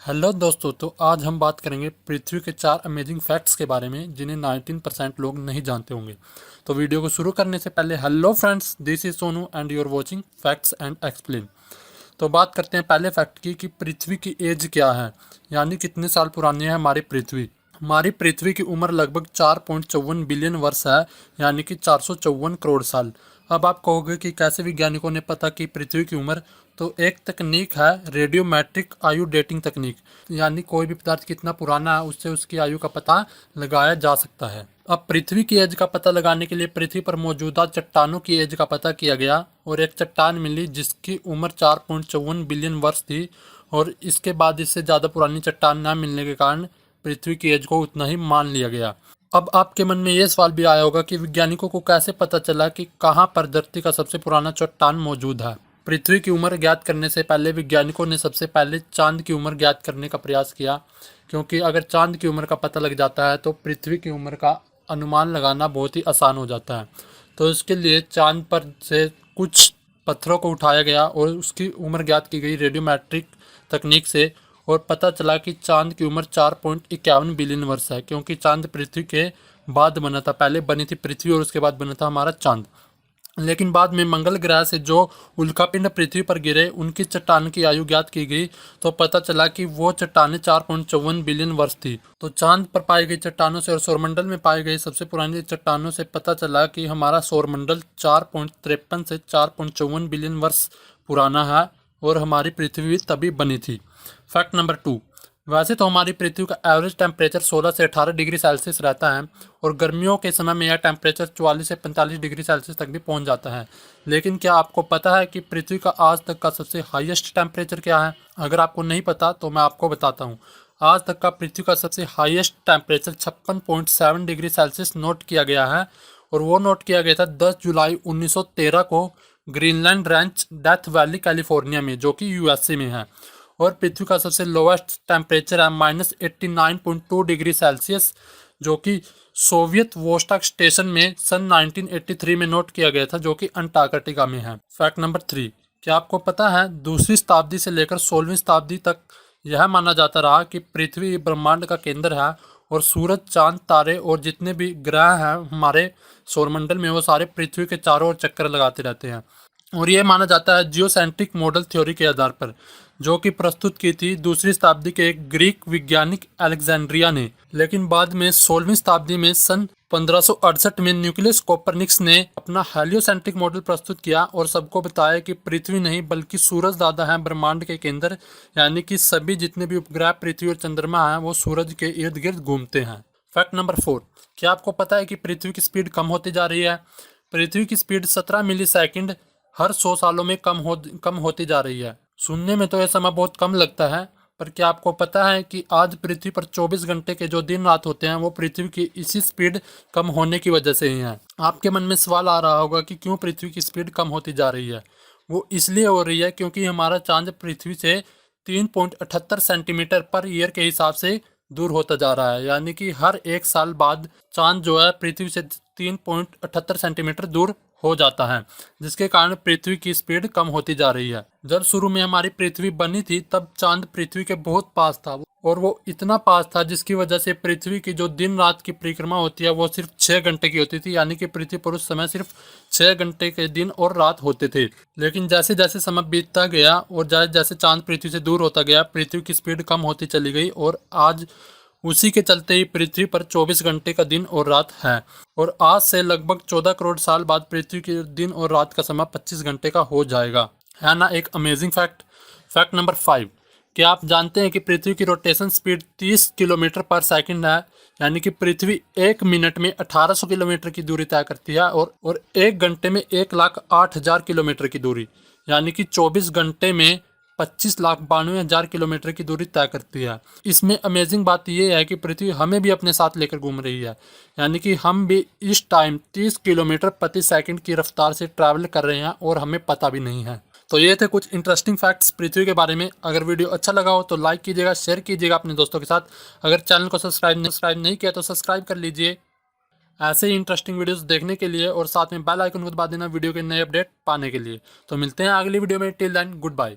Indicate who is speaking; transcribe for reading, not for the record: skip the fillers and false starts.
Speaker 1: Hello दोस्तों, तो आज हम बात करेंगे पृथ्वी के 4 अमेजिंग फैक्ट्स के बारे में जिन्हें 19% लोग नहीं जानते होंगे। तो वीडियो को शुरू करने से पहले hello friends, this is Sonu and you are watching facts and explain. तो बात करते हैं पहले फैक्ट की कि पृथ्वी की एज क्या है, यानी कितने साल पुरानी है हमारी पृथ्वी। हमारी पृथ्वी की उम्र लगभग 4.54 बिलियन वर्ष है, यानी कि 454 करोड़ साल। अब आप कहोगे कि कैसे वैज्ञानिकों ने पता की पृथ्वी की उम्र। तो एक तकनीक है रेडियोमेट्रिक आयु डेटिंग तकनीक, यानी कोई भी पदार्थ कितना पुराना है उससे उसकी आयु का पता लगाया जा सकता है। अब पृथ्वी की एज का पता लगाने के लिए पृथ्वी पर मौजूदा चट्टानों की एज का पता किया गया और एक चट्टान मिली जिसकी उम्र 4.54 बिलियन वर्ष थी। और इसके बाद इससे ज़्यादा पुरानी चट्टान न मिलने के कारण पृथ्वी की एज को उतना ही मान लिया गया। अब आपके मन में ये सवाल भी आया होगा कि वैज्ञानिकों को कैसे पता चला कि कहाँ पर धरती का सबसे पुराना चट्टान मौजूद है। पृथ्वी की उम्र ज्ञात करने से पहले वैज्ञानिकों ने सबसे पहले चांद की उम्र ज्ञात करने का प्रयास किया, क्योंकि अगर चांद की उम्र का पता लग जाता है तो पृथ्वी की उम्र का अनुमान लगाना बहुत ही आसान हो जाता है। तो इसके लिए चांद पर से कुछ पत्थरों को उठाया गया और उसकी उम्र ज्ञात की गई रेडियोमेट्रिक तकनीक से। और पता चला कि चांद की उम्र 4.51 बिलियन वर्ष है, क्योंकि चांद पृथ्वी के बाद बना था। पहले बनी थी पृथ्वी और उसके बाद बना था हमारा चांद। लेकिन बाद में मंगल ग्रह से जो उल्कापिंड पृथ्वी पर गिरे उनकी चट्टान की आयु ज्ञात की गई, तो पता चला कि वो चट्टानें 4.54 बिलियन वर्ष थी। तो चांद पर पाई गई चट्टानों से और सौरमंडल में पाई गई सबसे पुरानी चट्टानों से पता चला कि हमारा सौरमंडल 4.53 से 4.54 बिलियन वर्ष पुराना है और हमारी पृथ्वी भी तभी बनी थी। Fact number 2। वैसे तो हमारी पृथ्वी का एवरेज टेम्परेचर 16 से 18 डिग्री सेल्सियस रहता है और गर्मियों के समय में यह टेम्परेचर 44 से 45 डिग्री सेल्सियस तक भी पहुंच जाता है। लेकिन क्या आपको पता है कि पृथ्वी का आज तक का सबसे हाईएस्ट टेम्परेचर क्या है? अगर आपको नहीं पता तो मैं आपको बताता हूँ। आज तक का पृथ्वी का सबसे highest temperature 56.7 degree Celsius note किया गया है और वो नोट किया गया था 10 जुलाई 1913 को Greenland ranch Death Valley California में, जो कि यूएसए में है। और पृथ्वी का सबसे लोवेस्ट टेम्परेचर है -89.2 डिग्री सेल्सियस, जो कि सोवियत वोस्टॉक स्टेशन में सन 1983 में नोट किया गया था, जो कि अंटार्कटिका में है। Fact number 3। क्या आपको पता है दूसरी शताब्दी से लेकर 16वीं शताब्दी तक यह माना जाता रहा कि पृथ्वी ब्रह्मांड का केंद्र है और सूरज, चांद, तारे और जितने भी ग्रह हैं हमारे सौरमंडल में वो सारे पृथ्वी के चारों ओर चक्कर लगाते रहते हैं। और ये माना जाता है जियोसेंट्रिक मॉडल थ्योरी के आधार पर, जो कि प्रस्तुत की थी दूसरी शताब्दी के एक ग्रीक वैज्ञानिक अलेक्जेंड्रिया ने। लेकिन बाद में 16वीं शताब्दी में सन 1568 में न्यूक्लियस कोपरनिकस ने अपना हेलियोसेंट्रिक मॉडल प्रस्तुत किया और सबको बताया कि पृथ्वी नहीं बल्कि सूरज दादा है ब्रह्मांड के केंद्र, यानी कि सभी जितने भी उपग्रह पृथ्वी और चंद्रमा हैं वो सूरज के इर्द गिर्द घूमते हैं। Fact number 4। क्या आपको पता है कि पृथ्वी की स्पीड कम होती जा रही है? पृथ्वी की स्पीड 17 मिली सेकेंड हर 100 सालों में कम होती जा रही है। सुनने में तो यह समय बहुत कम लगता है, पर क्या आपको पता है कि आज पृथ्वी पर 24 घंटे के जो दिन रात होते हैं वो पृथ्वी की इसी स्पीड कम होने की वजह से ही हैं। आपके मन में सवाल आ रहा होगा कि क्यों पृथ्वी की स्पीड कम होती जा रही है। वो इसलिए हो रही है क्योंकि हमारा चांद पृथ्वी से 3.78 सेंटीमीटर पर ईयर के हिसाब से दूर होता जा रहा है, यानी कि हर 1 साल बाद चांद जो है पृथ्वी से 3.78 सेंटीमीटर दूर हो जाता है, जिसके कारण पृथ्वी की स्पीड कम होती जा रही है। जब शुरू में हमारी पृथ्वी बनी थी तब चांद पृथ्वी के बहुत पास था और वो इतना पास था जिसकी वजह से पृथ्वी की जो दिन रात की परिक्रमा होती है वो सिर्फ 6 घंटे की होती थी, यानी कि पृथ्वी पर उस समय सिर्फ 6 घंटे के दिन और रात होते थे। लेकिन जैसे जैसे समय बीतता गया और जैसे जैसे चांद पृथ्वी से दूर होता गया पृथ्वी की स्पीड कम होती चली गई और आज उसी के चलते ही पृथ्वी पर 24 घंटे का दिन और रात है। और आज से लगभग 14 करोड़ साल बाद पृथ्वी के दिन और रात का समय 25 घंटे का हो जाएगा। है ना एक अमेजिंग फैक्ट। Fact number 5। क्या आप जानते हैं कि पृथ्वी की रोटेशन स्पीड 30 किलोमीटर पर सेकंड है, यानी कि पृथ्वी 1 मिनट में 1800 किलोमीटर की दूरी तय करती है और 1 घंटे में 1,08,000 किलोमीटर की दूरी, यानी कि 24 घंटे में 25,92,000 किलोमीटर की दूरी तय करती है। इसमें अमेजिंग बात यह है कि पृथ्वी हमें भी अपने साथ लेकर घूम रही है, यानी कि हम भी इस टाइम 30 किलोमीटर प्रति सेकंड की रफ्तार से ट्रैवल कर रहे हैं और हमें पता भी नहीं है। तो ये थे कुछ इंटरेस्टिंग फैक्ट्स पृथ्वी के बारे में। अगर वीडियो अच्छा लगा हो तो लाइक कीजिएगा, शेयर कीजिएगा अपने दोस्तों के साथ। अगर चैनल को सब्सक्राइब नहीं किया तो सब्सक्राइब कर लीजिए ऐसे ही इंटरेस्टिंग वीडियोस देखने के लिए, और साथ में बेल आइकन को दबा देना वीडियो के नए अपडेट पाने के लिए। तो मिलते हैं अगली वीडियो में। Till then good bye.